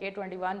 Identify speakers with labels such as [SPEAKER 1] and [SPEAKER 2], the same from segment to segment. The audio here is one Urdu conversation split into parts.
[SPEAKER 1] K21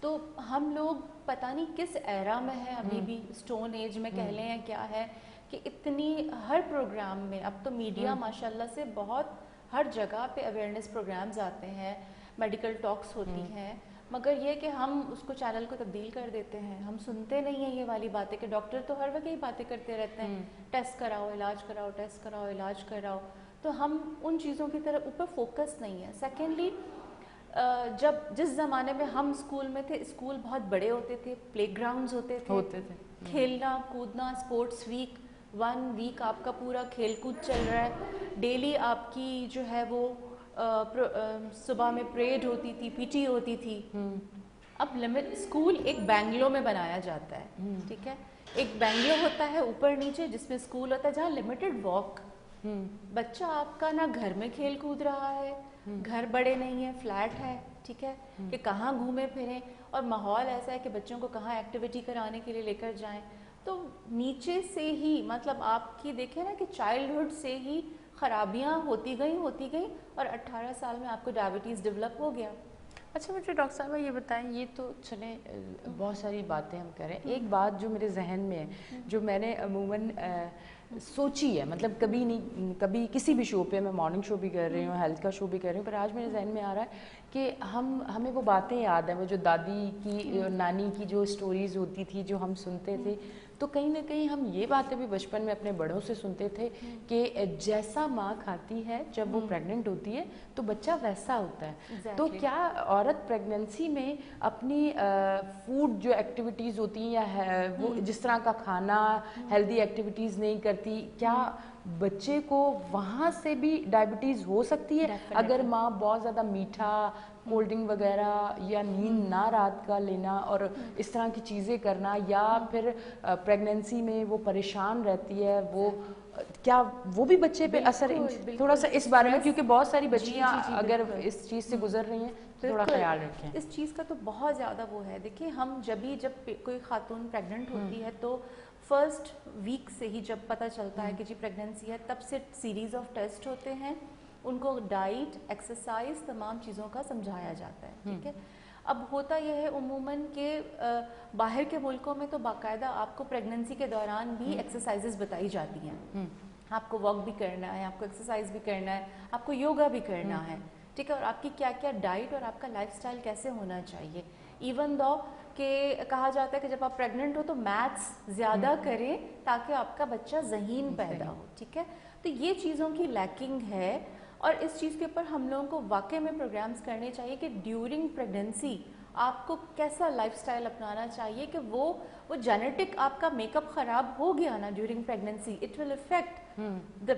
[SPEAKER 2] تو ہم لوگ پتہ نہیں کس ایرا میں ہے ابھی بھی, اسٹون ایج میں کہہ لیں یا کیا ہے, کہ اتنی ہر پروگرام میں اب تو میڈیا ماشاءاللہ سے بہت ہر جگہ پہ اویئرنیس پروگرامز آتے ہیں, میڈیکل ٹاکس ہوتی ہیں, مگر یہ کہ ہم اس کو چینل کو تبدیل کر دیتے ہیں, ہم سنتے نہیں ہیں یہ والی باتیں کہ ڈاکٹر تو ہر وقت یہی باتیں کرتے رہتے ہیں, ٹیسٹ کراؤ, علاج کراؤ, ٹیسٹ کراؤ, علاج کراؤ, تو ہم ان چیزوں کی طرف اوپر فوکس نہیں ہے. سیکنڈلی, جب جس زمانے میں ہم اسکول میں تھے, اسکول بہت بڑے ہوتے تھے, پلے گراؤنڈز ہوتے تھے, کھیلنا کودنا, اسپورٹس ویک 1 ویک آپ کا پورا کھیل کود چل رہا ہے, ڈیلی آپ کی جو ہے وہ صبح میں پریڈ ہوتی تھی, پی ٹی ہوتی تھی. اب لمٹ اسکول ایک بینگلو میں بنایا جاتا ہے, ٹھیک ہے, ایک بینگلو ہوتا ہے اوپر نیچے جس میں اسکول ہوتا ہے, جہاں لمیٹڈ واک. بچہ آپ کا نہ گھر میں کھیل کود رہا ہے, گھر بڑے نہیں ہیں, فلیٹ ہے, ٹھیک ہے, کہ کہاں گھومے پھریں, اور ماحول ایسا ہے کہ بچوں کو کہاں ایکٹیویٹی کرانے کے لیے لے کر جائیں. تو نیچے سے ہی مطلب آپ کی دیکھیں نا کہ چائلڈہڈ سے ہی خرابیاں ہوتی گئیں اور 18 سال میں آپ کو ڈائبٹیز ڈیولپ ہو گیا.
[SPEAKER 1] اچھا مجھے ڈاکٹر صاحبہ یہ بتائیں, یہ تو چلیں بہت ساری باتیں ہم کریں, ایک بات جو میرے ذہن میں ہے, جو میں نے عموماً سوچی ہے, مطلب کبھی نہیں, کبھی کسی بھی شو پہ, میں مارننگ شو بھی کر رہی ہوں, ہیلتھ کا شو بھی کر رہی ہوں, پر آج میرے ذہن میں آ رہا ہے کہ ہمیں وہ باتیں یاد ہیں, وہ جو دادی کی نانی کی جو سٹوریز ہوتی تھی جو ہم سنتے تھے, تو کہیں نہ کہیں ہم یہ باتیں بھی بچپن میں اپنے بڑوں سے سنتے تھے کہ جیسا ماں کھاتی ہے جب وہ پریگننٹ ہوتی ہے تو بچہ ویسا ہوتا ہے. تو کیا عورت پریگننسی میں اپنی فوڈ جو ایکٹیویٹیز ہوتی ہیں یا وہ جس طرح کا کھانا, ہیلدی ایکٹیویٹیز نہیں کرتی, کیا بچے کو وہاں سے بھی ڈائبٹیز ہو سکتی ہے اگر ماں بہت زیادہ میٹھا, کولڈ ڈرنک وغیرہ, یا نیند نہ رات کا لینا اور اس طرح کی چیزیں کرنا, یا پھر پریگننسی میں وہ پریشان رہتی ہے, وہ کیا وہ بھی بچے پہ اثر, تھوڑا سا اس بارے میں, کیونکہ بہت ساری بچیاں اگر اس چیز سے گزر رہی ہیں تو تھوڑا خیال رکھیں.
[SPEAKER 2] اس چیز کا تو بہت زیادہ وہ ہے. دیکھیں ہم جب کوئی خاتون پریگننٹ ہوتی ہے تو فرسٹ ویک سے ہی جب پتہ چلتا ہے کہ جی پریگننسی ہے, تب سے سیریز آف ٹیسٹ ہوتے ہیں, ان کو ڈائٹ, ایکسرسائز, تمام چیزوں کا سمجھایا جاتا ہے, ٹھیک ہے. اب ہوتا یہ ہے عموماً کہ باہر کے ملکوں میں تو باقاعدہ آپ کو پریگننسی کے دوران بھی ایکسرسائزز بتائی جاتی ہیں, آپ کو واک بھی کرنا ہے, آپ کو ایکسرسائز بھی کرنا ہے, آپ کو یوگا بھی کرنا ہے, ٹھیک ہے, اور آپ کی کیا کیا ڈائٹ اور آپ کا لائف سٹائل کیسے ہونا چاہیے. ایون دو کہ کہا جاتا ہے کہ جب آپ پریگننٹ ہو تو میتھس زیادہ کریں تاکہ آپ کا بچہ ذہین پیدا ہو, ٹھیک ہے. تو یہ چیزوں کی لیکنگ ہے, اور اس چیز کے اوپر ہم لوگوں کو واقعی میں پروگرامز کرنے چاہیے کہ ڈیورنگ پریگننسی آپ کو کیسا لائف سٹائل اپنانا چاہیے کہ وہ جینیٹک آپ کا میک اپ خراب ہو گیا نا during pregnancy, it will affect the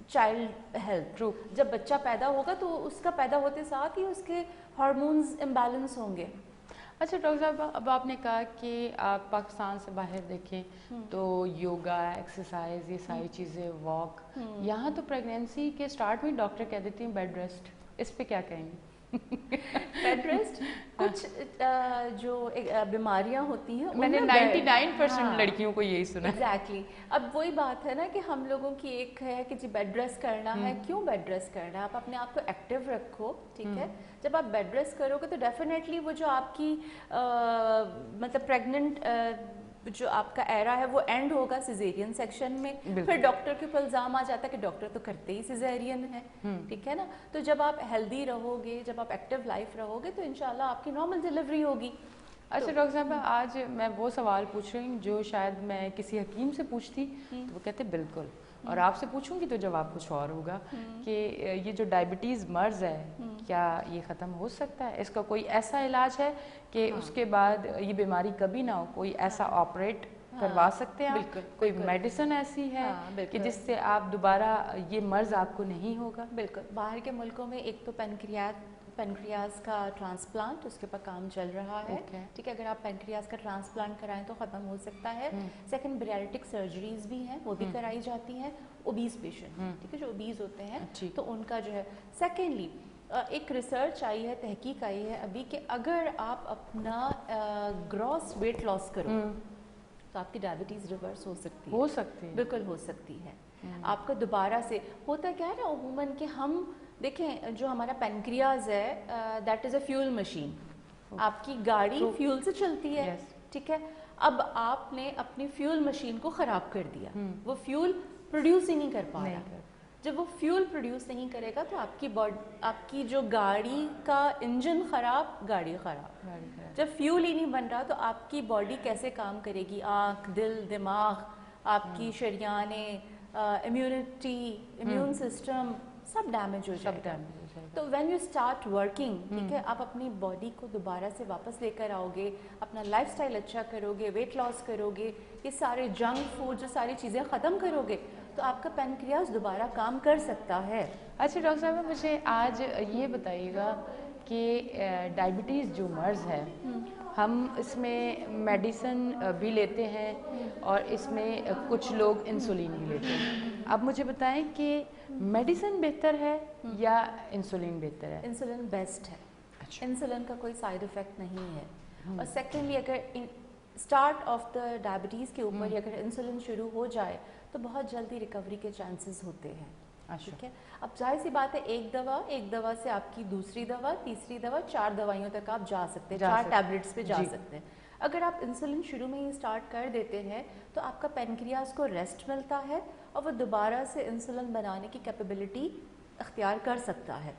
[SPEAKER 2] child health. جب بچہ پیدا ہوگا تو اس کا پیدا ہوتے ساتھ ہی اس کے ہارمونز امبیلنس ہوں گے.
[SPEAKER 1] اچھا ڈاکٹر صاحب, اب آپ نے کہا کہ آپ پاکستان سے باہر دیکھیں تو یوگا, ایکسرسائز, یہ ساری چیزیں, واک, یہاں تو پریگنینسی کے سٹارٹ میں ڈاکٹر کہہ دیتی ہیں بیڈ ریسٹ, اس پہ کیا کہیں گے؟
[SPEAKER 2] بیڈ ریسٹ, کچھ جو بیماریاں ہوتی ہیں
[SPEAKER 1] میں نے 99% لڑکیوں کو یہی سنا.
[SPEAKER 2] ایگزیکٹلی. اب وہی بات ہے نا کہ ہم لوگوں کی ایک ہے کہ جی بیڈ ریسٹ کرنا ہے. کیوں بیڈ ریسٹ کرنا ہے؟ آپ اپنے آپ کو ایکٹیو رکھو, ٹھیک ہے. جب آپ بیڈ ریسٹ کرو گے تو ڈیفینیٹلی وہ جو آپ کی مطلب پریگننٹ جو آپ کا ایرا ہے وہ اینڈ ہوگا سیزیرین سیکشن میں. پھر ڈاکٹر کے اوپر الزام آ جاتا ہے کہ ڈاکٹر تو کرتے ہی سیزیرین ہے, ٹھیک ہے نا. تو جب آپ ہیلدی رہو گے, جب آپ ایکٹیو لائف رہو گے تو انشاءاللہ آپ کی نارمل ڈلیوری ہوگی.
[SPEAKER 1] اچھا ڈاکٹر صاحب, آج میں وہ سوال پوچھ رہی ہوں جو شاید میں کسی حکیم سے پوچھتی تو وہ کہتے بالکل, اور آپ سے پوچھوں گی تو جواب کچھ اور ہوگا, کہ یہ جو ڈائبٹیز مرض ہے کیا یہ ختم ہو سکتا ہے؟ اس کا کوئی ایسا علاج ہے کہ اس کے بعد یہ بیماری کبھی نہ ہو؟ کوئی ایسا آپریٹ کروا سکتے ہیں آپ؟ کوئی میڈیسن ایسی ہے کہ جس سے آپ دوبارہ یہ مرض آپ کو نہیں ہوگا؟
[SPEAKER 2] بالکل. باہر کے ملکوں میں ایک تو پینکریاز کا ٹرانسپلانٹ, اس کے اوپر کام چل رہا ہے, ٹھیک ہے. اگر آپ پینکریاز کا ٹرانسپلانٹ کرائیں تو ختم ہو سکتا ہے. سیکنڈ, بیریٹک سرجریز بھی ہیں, وہ بھی کرائی جاتی ہیں اوبیز پیشنٹ, ٹھیک ہے, جو اوبیز ہوتے ہیں تو ان کا جو ہے. سیکنڈلی ایک ریسرچ آئی ہے, تحقیق آئی ہے ابھی, کہ اگر آپ اپنا گراس ویٹ لاس کرو تو آپ کی ڈائبٹیز ریورس ہو سکتی ہے. بالکل ہو سکتی ہے. آپ کا دوبارہ سے ہوتا کیا ہے نا عموماً کہ ہم دیکھیں جو ہمارا پینکریاز ہے that is a fuel machine, آپ کی گاڑی فیول سے چلتی ہے, ٹھیک ہے, اب آپ نے اپنی فیول مشین کو خراب کر دیا, وہ فیول پروڈیوس ہی نہیں کر پا رہا. جب وہ فیول پروڈیوس نہیں کرے گا تو آپ کی جو گاڑی کا انجن خراب, گاڑی خراب. جب فیول ہی نہیں بن رہا تو آپ کی باڈی کیسے کام کرے گی؟ آنکھ, دل, دماغ, آپ کی شریانیں, امیونٹی, امیون سسٹم سب ڈیمیج ہو جائے گا. تو وین یو اسٹارٹ ورکنگ, ٹھیک ہے, آپ اپنی باڈی کو دوبارہ سے واپس لے کر آؤ گے, اپنا لائف اسٹائل اچھا کرو گے, ویٹ لاس کرو گے, یہ سارے جنک فوڈ جو ساری چیزیں ختم کرو گے, تو آپ کا پینکریاس دوبارہ کام کر سکتا ہے.
[SPEAKER 1] اچھا ڈاکٹر صاحبہ, مجھے آج یہ بتائیے گا کہ ڈائبٹیز جو مرض ہے, ہم اس میں میڈیسن بھی لیتے ہیں اور اس میں کچھ لوگ انسولین بھی لیتے ہیں. اب مجھے بتائیں کہ میڈیسن بہتر ہے یا انسولین بہتر ہے؟
[SPEAKER 2] انسولین بیسٹ ہے. انسولین کا کوئی سائیڈ افیکٹ نہیں ہے. اور سیکنڈلی, اگر اسٹارٹ آف دا ڈائبٹیز کے اوپر ہی اگر انسولین شروع ہو جائے تو بہت جلدی ریکوری کے چانسز ہوتے ہیں. ٹھیک ہے, اب ظاہر سی بات ہے, ایک دوا سے آپ کی دوسری دوا, تیسری دوا, 4 دوائیوں تک آپ جا سکتے ہیں, 4 ٹیبلٹس پہ جا سکتے ہیں. اگر آپ انسولین شروع میں ہی اسٹارٹ کر دیتے ہیں تو آپ کا پینکریاس کو ریسٹ ملتا ہے اور وہ دوبارہ سے انسولین بنانے کی کیپیبلٹی اختیار کر سکتا ہے.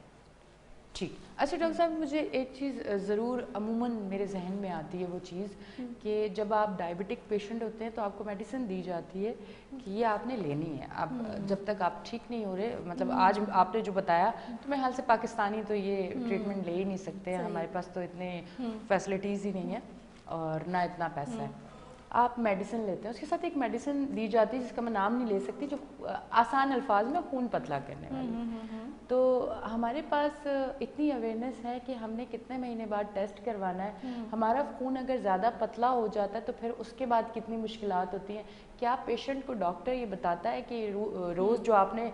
[SPEAKER 1] ٹھیک. اچھا ڈاکٹر صاحب, مجھے ایک چیز ضرور عموماً میرے ذہن میں آتی ہے, وہ چیز کہ جب آپ ڈائبٹک پیشنٹ ہوتے ہیں تو آپ کو میڈیسن دی جاتی ہے کہ یہ آپ نے لینی ہے. اب جب تک آپ ٹھیک نہیں ہو رہے, مطلب آج آپ نے جو بتایا تو میں حال سے پاکستانی تو یہ ٹریٹمنٹ لے ہی نہیں سکتے ہیں, ہمارے پاس تو اتنے فیسلٹیز ہی نہیں ہیں اور نہ اتنا پیسہ ہے. آپ میڈیسن لیتے ہیں, اس کے ساتھ ایک میڈیسن دی جاتی ہے جس کا میں نام نہیں لے سکتی, جو آسان الفاظ میں خون پتلا کرنے والی. تو ہمارے پاس اتنی اویئرنیس ہے کہ ہم نے کتنے مہینے بعد ٹیسٹ کروانا ہے, ہمارا خون اگر زیادہ پتلا ہو جاتا ہے تو پھر اس کے بعد کتنی مشکلات ہوتی ہیں. کیا پیشنٹ کو ڈاکٹر یہ بتاتا ہے کہ روز جو آپ نے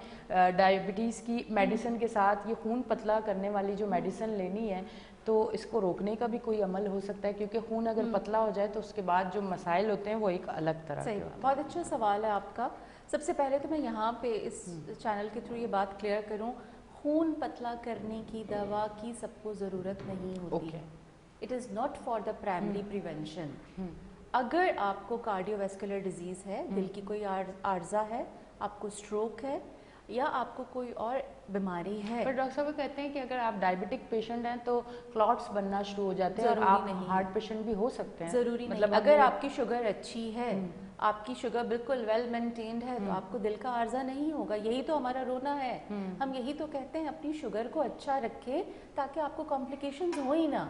[SPEAKER 1] ڈائبٹیز کی میڈیسن کے ساتھ یہ خون پتلا کرنے والی جو میڈیسن لینی ہے تو اس کو روکنے کا بھی کوئی عمل ہو سکتا ہے؟ کیونکہ خون اگر پتلا ہو جائے تو اس کے بعد جو مسائل ہوتے ہیں وہ ایک الگ طرح کے.
[SPEAKER 2] بہت اچھا سوال ہے آپ کا. سب سے پہلے تو میں یہاں پہ اس چینل کے تھرو یہ بات کلیئر کروں, خون پتلا کرنے کی دوا کی سب کو ضرورت نہیں ہوتی ہے. It is not for the primary prevention. اگر آپ کو کارڈیو ویسکولر ڈیزیز ہے, دل کی کوئی عارضہ ہے, آپ کو اسٹروک ہے یا آپ کو کوئی اور بیماری ہے.
[SPEAKER 1] پر ڈاکٹر صاحب کہتے ہیں کہ اگر آپ ڈائبٹک پیشنٹ ہیں تو کلاٹس بننا شروع ہو جاتے ہیں اور آپ ہارٹ پیشنٹ بھی ہو سکتے ہیں.
[SPEAKER 2] ضروری نہیں. اگر آپ کی شوگر اچھی ہے, آپ کی شوگر بالکل ویل مینٹینڈ ہے, تو آپ کو دل کا عارضہ نہیں ہوگا. یہی تو ہمارا رونا ہے. ہم یہی تو کہتے ہیں اپنی شوگر کو اچھا رکھے تاکہ آپ کو کمپلیکیشنز ہو ہی نہ.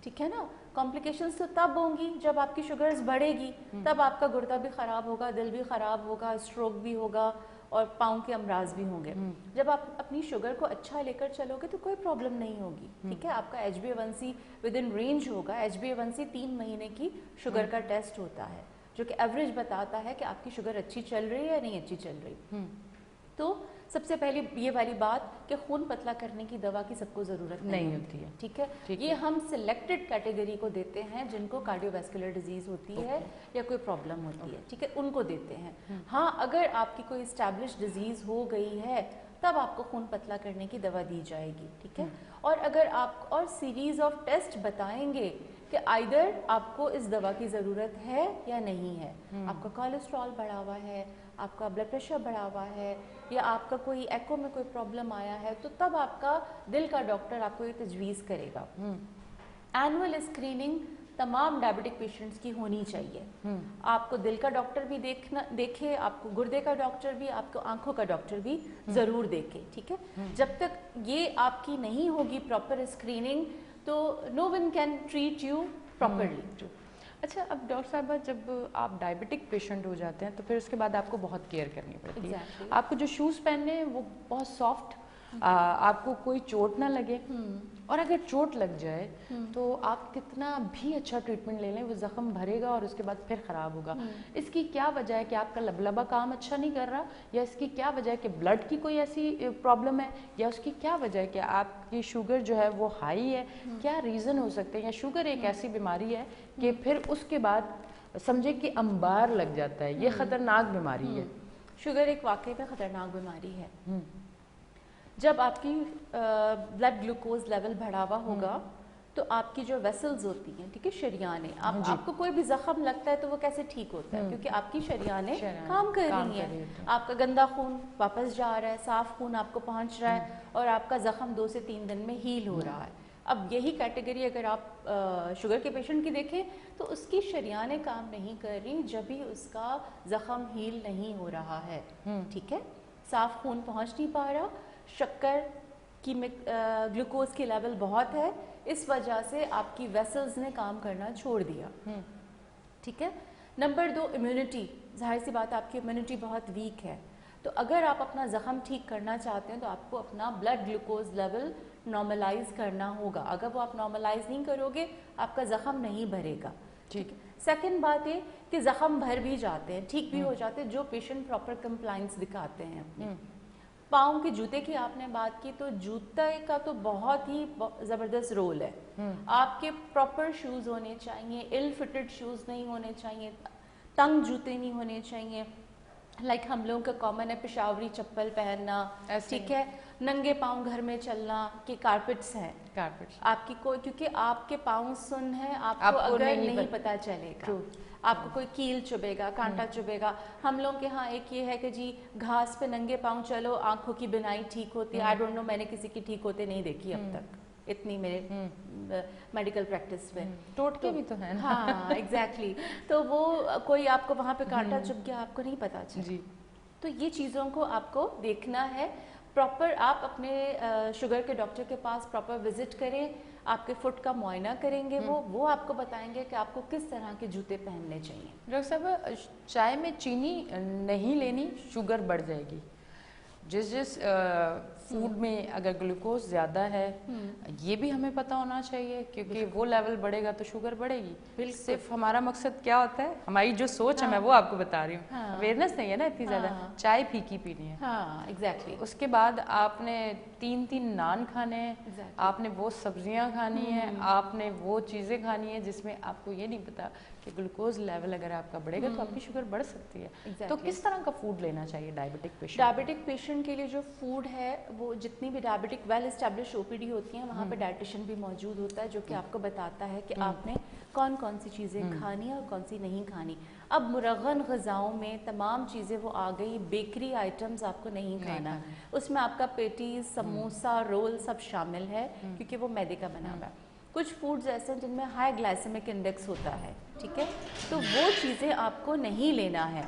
[SPEAKER 2] ٹھیک ہے نا. کمپلیکیشنز تو تب ہوں گی جب آپ کی شوگرز بڑھے گی, تب آپ کا گردہ بھی خراب ہوگا, دل بھی خراب ہوگا, اسٹروک بھی ہوگا اور پاؤں کے امراض بھی ہوں گے. جب آپ اپنی شوگر کو اچھا لے کر چلو گے تو کوئی پرابلم نہیں ہوگی. ٹھیک ہے, آپ کا HbA1c ود ان رینج ہوگا. HbA1c 3 مہینے کی شوگر کا ٹیسٹ ہوتا ہے جو کہ ایوریج بتاتا ہے کہ آپ کی شوگر اچھی چل رہی ہے یا نہیں اچھی چل رہی. تو سب سے پہلے یہ والی بات کہ خون پتلا کرنے کی دوا کی سب کو ضرورت نہیں ہوتی ہے. ٹھیک ہے, یہ ہم سلیکٹڈ کیٹیگری کو دیتے ہیں جن کو کارڈیو ویسکولر ڈیزیز ہوتی ہے یا کوئی پرابلم ہوتی ہے. ٹھیک ہے, ان کو دیتے ہیں. ہاں, اگر آپ کی کوئی اسٹیبلش ڈیزیز ہو گئی ہے تب آپ کو خون پتلا کرنے کی دوا دی جائے گی. ٹھیک ہے, اور اگر آپ اور سیریز آف ٹیسٹ بتائیں گے کہ آئدر آپ کو اس دوا کی ضرورت ہے یا نہیں ہے. آپ کا کولیسٹرول بڑھا ہوا ہے, آپ کا بلڈ پریشر بڑھا ہوا ہے, یا آپ کا کوئی ایکو میں کوئی پرابلم آیا ہے, تو تب آپ کا دل کا ڈاکٹر آپ کو یہ تجویز کرے گا. اینول اسکریننگ تمام ڈائبٹک پیشنٹس کی ہونی چاہیے. آپ کو دل کا ڈاکٹر بھی دیکھے, آپ کو گردے کا ڈاکٹر بھی, آپ کو آنکھوں کا ڈاکٹر بھی ضرور دیکھے. ٹھیک ہے, جب تک یہ آپ کی نہیں ہوگی پراپر اسکریننگ تو no one can treat you properly.
[SPEAKER 1] اچھا, اب ڈاکٹر صاحبہ جب آپ ڈائبٹک پیشنٹ ہو جاتے ہیں تو پھر اس کے بعد آپ کو بہت کیئر کرنی پڑتی ہے. آپ کو جو شوز پہننے ہیں وہ بہت سافٹ, آپ کو کوئی چوٹ نہ لگے, اور اگر چوٹ لگ جائے تو آپ کتنا بھی اچھا ٹریٹمنٹ لے لیں وہ زخم بھرے گا اور اس کے بعد پھر خراب ہوگا. اس کی کیا وجہ ہے کہ آپ کا لبلبہ کام اچھا نہیں کر رہا, یا اس کی کیا وجہ ہے کہ بلڈ کی کوئی ایسی پرابلم ہے, یا اس کی کیا وجہ ہے کہ آپ کی شوگر جو ہے وہ ہائی ہے؟ کیا ریزن ہو سکتے ہیں؟ یا شوگر ایک ایسی بیماری ہے کہ پھر اس کے بعد سمجھے کہ انبار لگ جاتا ہے, یہ خطرناک بیماری ہے.
[SPEAKER 2] شوگر ایک واقعی میں خطرناک بیماری ہے. جب آپ کی بلڈ گلوکوز لیول بڑھا ہوا ہوگا تو آپ کی جو ویسلز ہوتی ہیں ٹھیک ہے شریانیں آپ کو کوئی بھی زخم لگتا ہے تو وہ کیسے ٹھیک ہوتا ہے کیونکہ آپ کی شریانیں کام کر رہی ہیں آپ کا گندا خون واپس جا رہا ہے صاف خون آپ کو پہنچ رہا ہے اور آپ کا زخم 2 سے 3 دن میں ہیل ہو رہا ہے. اب یہی کیٹیگری اگر آپ شوگر کے پیشنٹ کی دیکھیں تو اس کی شریانیں کام نہیں کر رہی جب بھی اس کا زخم ہیل نہیں ہو رہا ہے ٹھیک ہے صاف خون پہنچ نہیں پا رہا شکر کی گلوکوز کی لیول بہت ہے اس وجہ سے آپ کی ویسلز نے کام کرنا چھوڑ دیا ٹھیک ہے. نمبر 2 امیونٹی ظاہر سی بات آپ کی امیونٹی بہت ویک ہے تو اگر آپ اپنا زخم ٹھیک کرنا چاہتے ہیں تو آپ کو اپنا بلڈ گلوکوز لیول نارملائز کرنا ہوگا. اگر وہ آپ نارملائز نہیں کرو گے آپ کا زخم نہیں بھرے گا ٹھیک ہے. سیکنڈ بات یہ کہ زخم بھر بھی جاتے ہیں ٹھیک بھی ہو جاتے ہیں جو پیشنٹ پراپر کمپلائنس دکھاتے ہیں. پاؤں کے جوتے کی آپ نے بات کی تو جوتے کا تو بہت ہی زبردست رول ہے. آپ کے پراپر شوز ہونے چاہیے ایل فٹڈ شوز نہیں ہونے چاہیے تنگ جوتے نہیں ہونے چاہیے لائک ہم لوگوں کا کامن ہے پشاوری چپل پہننا ٹھیک ہے ننگے پاؤں گھر میں چلنا کہ کارپٹس ہیں آپ کی کوئی کیونکہ آپ کے پاؤں سن ہے آپ کو اگر نہیں پتہ چلے گا آپ کو کوئی کیل چبھے گا کانٹا چبھے گا. ہم لوگ کے ہاں ایک یہ ہے کہ جی گھاس پہ ننگے پاؤں چلو آنکھوں کی بینائی ٹھیک ہوتی ہے. آئی ڈونٹ نو میں نے کسی کی ٹھیک ہوتے نہیں دیکھی اب تک اتنی میرے میڈیکل پریکٹس میں
[SPEAKER 1] ٹوٹکے بھی تو ہیں
[SPEAKER 2] ہاں ایگزیکٹلی تو وہ کوئی آپ کو وہاں پہ کانٹا چبھ گیا آپ کو نہیں پتا چلا تو یہ چیزوں کو آپ کو دیکھنا ہے پراپر. آپ اپنے شوگر کے ڈاکٹر کے پاس پراپر وزٹ کریں آپ کے فٹ کا معائنہ کریں گے وہ آپ کو بتائیں گے کہ آپ کو کس طرح کے جوتے پہننے چاہیے.
[SPEAKER 1] ڈاکٹر صاحب چائے میں چینی نہیں لینی شوگر بڑھ جائے گی. جس فوڈ میں اگر گلوکوز زیادہ ہے یہ بھی ہمیں پتہ ہونا چاہیے کیونکہ وہ لیول بڑھے گا تو شوگر بڑھے گی. صرف ہمارا مقصد کیا ہوتا ہے ہماری جو سوچ ہے میں وہ آپ کو بتا رہی ہوں اویئرنیس نہیں ہے نا اتنی زیادہ چائے پھیکی پینی ہے.
[SPEAKER 2] ہاں ایگزیکٹلی.
[SPEAKER 1] اس کے بعد آپ نے 3 نان کھانے ہیں آپ نے وہ سبزیاں کھانی ہیں آپ نے وہ چیزیں کھانی ہیں جس میں آپ کو یہ نہیں پتا کہ گلوکوز لیول اگر آپ کا بڑھے گا تو آپ کی شوگر بڑھ سکتی ہے. تو کس طرح کا فوڈ لینا چاہیے ڈائبٹک
[SPEAKER 2] پیشنٹ کے لیے جو فوڈ ہے وہ جتنی بھی ڈائبٹک ویل اسٹیبلش او پی ڈی ہوتی ہیں وہاں پہ ڈائٹیشین بھی موجود ہوتا ہے جو کہ آپ کو بتاتا ہے کہ آپ نے کون کون سی چیزیں کھانی اور کون سی نہیں کھانی. اب مرغن غذاؤں میں تمام چیزیں وہ آ گئی بیکری آئٹمز آپ کو نہیں کھانا اس میں آپ کا پیٹیز سموسا رول سب شامل ہے کیونکہ وہ میدے کا بنا ہوا ہے. کچھ فوڈز ایسے ہیں جن میں ہائی گلائسیمک انڈیکس ہوتا ہے ٹھیک ہے تو وہ چیزیں آپ کو نہیں لینا ہے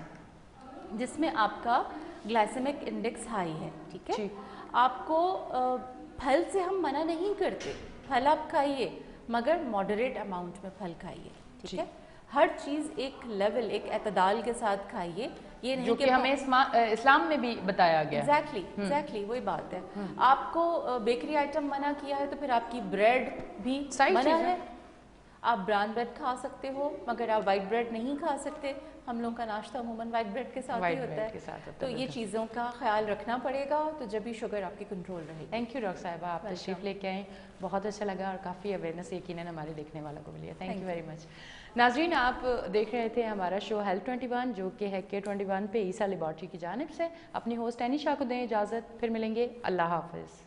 [SPEAKER 2] جس میں آپ کا گلائسیمک انڈیکس ہائی ہے ٹھیک ہے. آپ کو پھل سے ہم منع نہیں کرتے پھل آپ کھائیے مگر ماڈریٹ اماؤنٹ میں پھل کھائیے ٹھیک ہے. ہر چیز ایک لیول ایک اعتدال کے ساتھ کھائیے یہ نہیں کہ
[SPEAKER 1] ہمیں اسلام میں بھی بتایا گیا.
[SPEAKER 2] ایگزیکٹلی وہی بات ہے. آپ کو بیکری آئٹم منع کیا ہے تو پھر آپ کی بریڈ بھی منع ہے. آپ براؤن بریڈ کھا سکتے ہو مگر آپ وائٹ بریڈ نہیں کھا سکتے. ہم لوگوں کا ناشتہ عموماً وائٹ بریڈ کے ساتھ ہی ہوتا ہے تو یہ چیزوں کا خیال رکھنا پڑے گا تو جب بھی شوگر آپ کی کنٹرول رہے گی.
[SPEAKER 1] تھینک یو ڈاکٹر صاحبہ آپ تشریف لے کے آئیں بہت اچھا لگا اور کافی اویئرنیس یقیناً ہمارے دیکھنے والوں کو ملی ہے. Thank you very much. ناظرین آپ دیکھ رہے تھے ہمارا شو ہیلتھ 21 جو کہ ہے K21 پہ عیسیٰ لیبارٹری کی جانب سے. اپنی ہوسٹ اینی شاہ کو دیں اجازت پھر ملیں گے. اللہ حافظ.